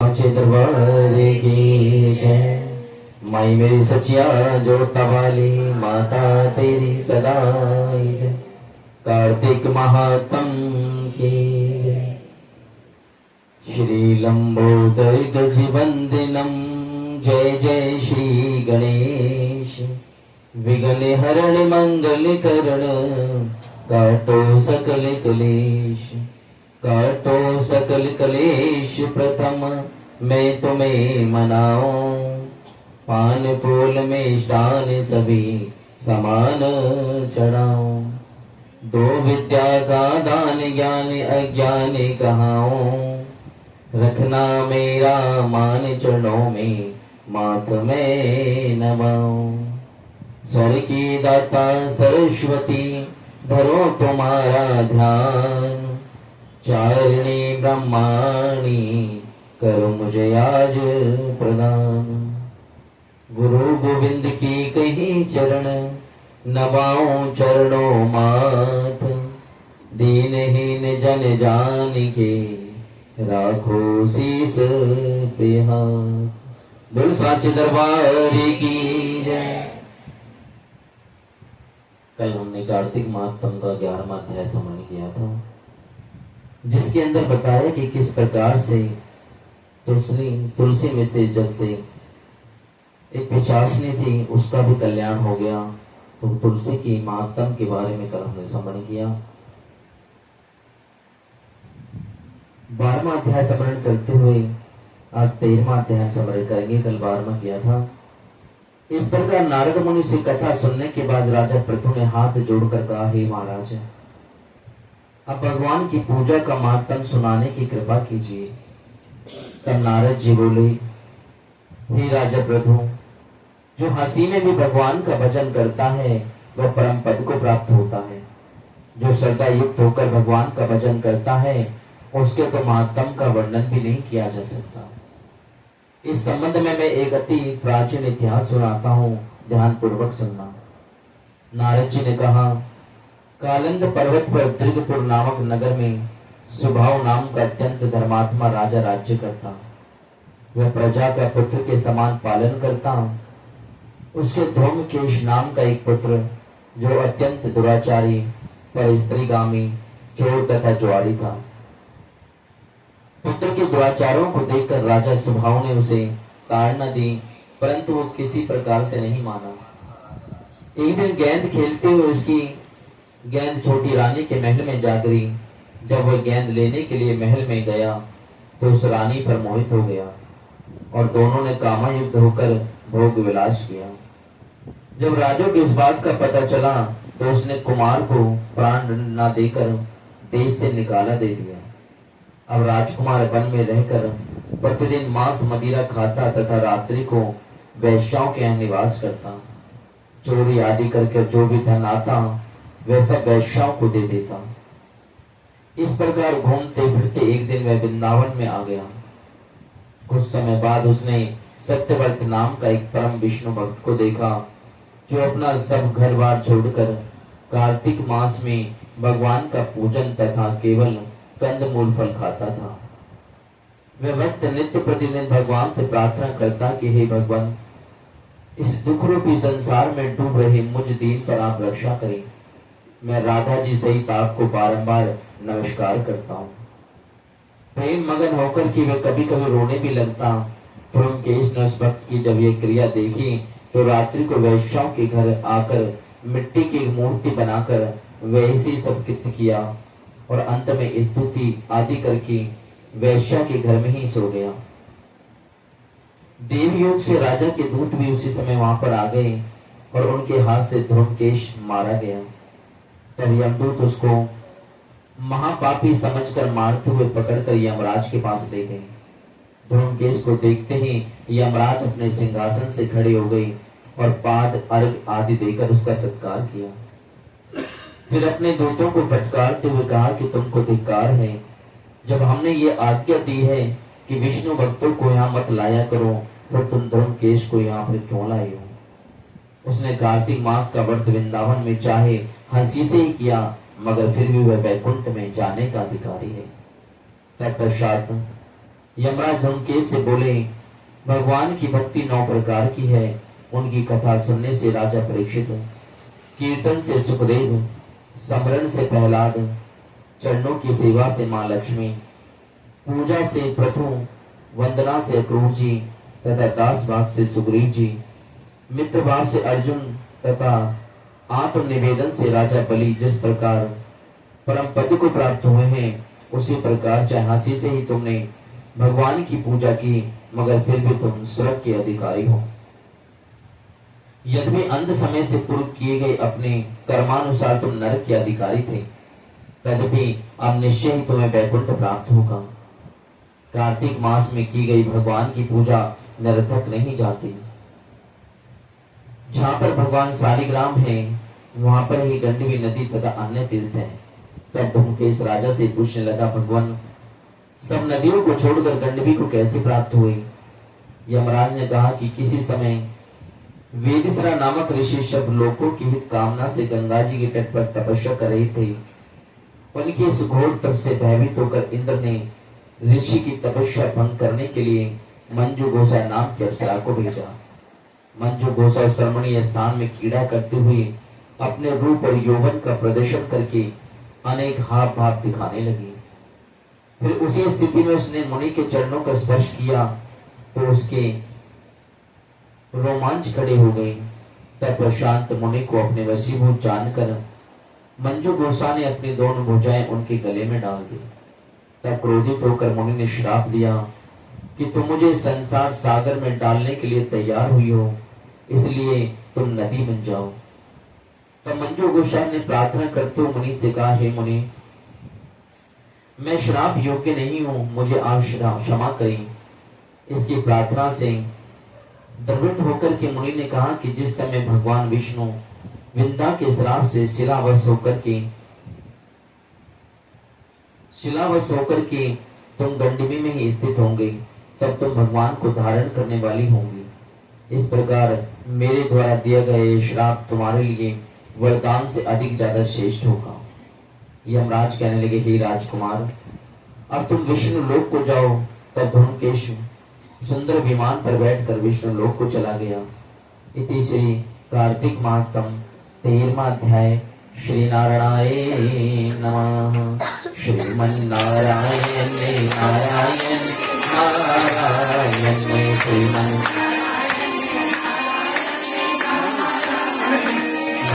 साचे दरबार की जय। माई मेरी सचिया जोता वाली माता तेरी सदाई जय। कार्तिक महात्म की जय। श्री लंबोदर गज वंदनम जय जय श्री गणेश। विघ्न हरण मंगल करण काटो सकल क्लेश। काटो सकल क्लेश प्रथम मैं तुम्हें मनाऊं। पान फूल में स्नान सभी समान चढ़ाऊं। दो विद्या का दान ज्ञान अज्ञान कहाऊं। रखना मेरा मान चरणों में माथ में नवाऊं। स्वर की दाता सरस्वती धरो तुम्हारा ध्यान। चारिणी ब्रह्माणी करो मुझे आज प्रदान। गुरु गोविंद की कही चरण नवाऊं चरणों माथ। दीनहीन जन जान के राखो शीस पे हाथ। बोल साचे दरबार की जय। कल हमने कार्तिक महात्म का 11वां अध्याय स्मरण किया था, जिसके अंदर बताया कि किस प्रकार से तुलसी में से जग से एक पिशाचनी थी, उसका भी कल्याण हो गया। तो तुलसी की महात्म के बारे में कल हमने स्मरण किया। 12वां अध्याय स्मरण करते हुए आज 13वां अध्याय स्मरण करेंगे। कल 12वां किया था। इस प्रकार नारद मुनि से कथा सुनने के बाद राजा पृथु ने हाथ जोड़कर कहा, हे महाराज, अब भगवान की पूजा का महात्म सुनाने की कृपा कीजिए। तब नारद जी बोले, हे राजा पृथु, जो हंसी में भी भगवान का भजन करता है वह परम पद को प्राप्त होता है। जो श्रद्धा युक्त होकर भगवान का भजन करता है उसके तो महात्म का वर्णन भी नहीं किया जा सकता। इस संबंध में मैं एक अति प्राचीन इतिहास सुनाता हूँ, ध्यान पूर्वक सुनना। नारद जी ने कहा, कालिंद पर्वत पर दृगपुर नामक नगर में सुभाव नाम का अत्यंत धर्मात्मा राजा राज्य करता। वह प्रजा का पुत्र के समान पालन करता। उसके धूमकेश नाम का एक पुत्र, जो अत्यंत दुराचारी, पर स्त्रीगामी, चोर तथा जुआरी था। पुत्र के दुराचारों को देखकर राजा सुभाव ने उसे ताड़ना दी, परंतु वो किसी प्रकार से नहीं माना। एक दिन गेंद खेलते हुए उसकी गेंद छोटी रानी के महल में जा गिरी। जब वह गेंद लेने के लिए महल में गया तो उस रानी पर मोहित हो गया और दोनों ने कामायुक्त होकर भोग विलास किया। जब राजा को इस बात का पता चला तो उसने कुमार को प्राण न देकर देश से निकाला दे दिया। अब राजकुमार वन में रहकर प्रतिदिन मांस मदिरा खाता तथा रात्रि को वैश्याओं के यहाँ निवास करता। चोरी आदि करके जो भी धन आता वह सब वैश्याओं को दे देता। इस प्रकार घूमते फिरते एक दिन वह वृंदावन में आ गया। कुछ समय बाद उसने सत्यव्रत नाम का एक परम विष्णु भक्त को देखा, जो अपना सब घर बार छोड़कर कार्तिक मास में भगवान का पूजन तथा केवल कंदमूल फल खाता था। वह भक्त नित्य प्रतिदिन भगवान से प्रार्थना करता कि हे भगवान, इस दुख रूपी संसार में डूब रहे मुझ दीन पर आप रक्षा करें। मैं राधा जी सहित आपको बारंबार नमस्कार करता हूँ। प्रेम मगन होकर कि वह कभी कभी रोने भी लगता। धूमकेश ने उस भक्त की जब ये क्रिया देखी तो रात्रि को वैश्याओं के घर आकर मिट्टी की मूर्ति बनाकर वैसे सब कृत्य किया और अंत में स्तुति आदि करके वैश्या के घर में ही सो गया। देवयोग से राजा के दूत भी उसी समय वहां पर आ गए और उनके हाथ से धूमकेश मारा गया। तब यमदूत उसको महापापी समझकर मारते हुए पकड़कर यमराज के पास ले गए। धूमकेश को देखते ही यमराज अपने सिंहासन से खड़े हो गए और पाद अर्घ आदि देकर उसका सत्कार किया। फिर अपने दूतों को फटकारते हुए कहा कि तुमको धिक्कार है, जब हमने ये आज्ञा दी है कि विष्णु भक्तों को यहाँ मत लाया करो, तो तुम धूमकेश को यहाँ पर क्यों लाए हो। उसने कार्तिक मास का व्रत वृंदावन में चाहे हंसी से ही किया, मगर फिर भी वह वैकुंठ में जाने का अधिकारी है। तत्पश्चात यमराज धूमकेश से बोले, भगवान की भक्ति 9 प्रकार की है। उनकी कथा सुनने से राजा परीक्षित, कीर्तन से सुखदेव, स्मरण से प्रहलाद, चरणों की सेवा से मां लक्ष्मी, पूजा से पृथु, वंदना से क्रूर जी तथा दास भाग से सुग्रीव जी, मित्र भाव से अर्जुन तथा आत्म निवेदन से राजा बलि जिस प्रकार परम पद को प्राप्त हुए हैं, उसी प्रकार चाहे हंसी से ही तुमने भगवान की पूजा की, मगर फिर भी तुम स्वर्ग के अधिकारी हो। यद्यपि अंध समय से पूर्व किए गए अपने कर्मानुसार तुम नरक के अधिकारी थे, तदपि अब निश्चय ही तुम्हें वैकुंठ प्राप्त होगा। कार्तिक मास में की गई भगवान की पूजा निरर्थक नहीं जाती। जहाँ पर भगवान शालिग्राम है, वहां पर ही गंडवी नदी तथा अन्य तीर्थ है। तब धूमकेश राजा से पूछने लगा, भगवान सब नदियों को छोड़कर गंडवी को कैसे प्राप्त हुई? यमराज ने कहा कि किसी समय वेदिसरा नामक ऋषि सब लोगों की हित कामना से गंगा जी के तट पर तपस्या कर रहे थे। उनके इस घोर तप से भयभीत होकर इंद्र ने ऋषि की तपस्या भंग करने के लिए मंजू गोसा नाम की अप्सरा को भेजा। मंजू गोसा उस रमणीय स्थान में कीड़ा करते हुए अपने रूप और यौवन का प्रदर्शन करके अनेक हाव भाव दिखाने लगी। फिर उसी स्थिति में उसने मुनि के चरणों का स्पर्श किया तो उसके रोमांच खड़े हो गए। तब प्रशांत मुनि को अपने वशीभूत जानकर मंजू गोसा ने अपनी दोनों भुजाएं उनके गले में डाल दी। तब क्रोधित होकर मुनि ने श्राप दिया कि तुम मुझे संसार सागर में डालने के लिए तैयार हुई हो, इसलिए तुम नदी बन जाओ। तब मंजू गोसा ने प्रार्थना करते हुए मुनि से कहा, हे मुनि, मैं श्राप योग्य नहीं हूं, मुझे आप क्षमा करें। इसकी प्रार्थना से दृढ़ होकर के मुनि ने कहा कि जिस समय भगवान विष्णु विंदा के श्राप से शिलावश होकर के तुम गंडवी में ही स्थित होंगे, तब तुम भगवान को धारण करने वाली होंगी। इस प्रकार मेरे द्वारा दिया गया ये श्राप तुम्हारे लिए वरदान से अधिक ज्यादा श्रेष्ठ होगा। यमराज कहने लगे, हे राजकुमार, अब तुम विष्णु लोक को जाओ। तब धूमकेश सुंदर विमान पर बैठकर विष्णु लोक को चला गया। इति श्री कार्तिक माहत्म 13वां अध्याय। श्री नारायणाय नमः। श्रीमन्नारायण नारायण नारायण श्रीमन्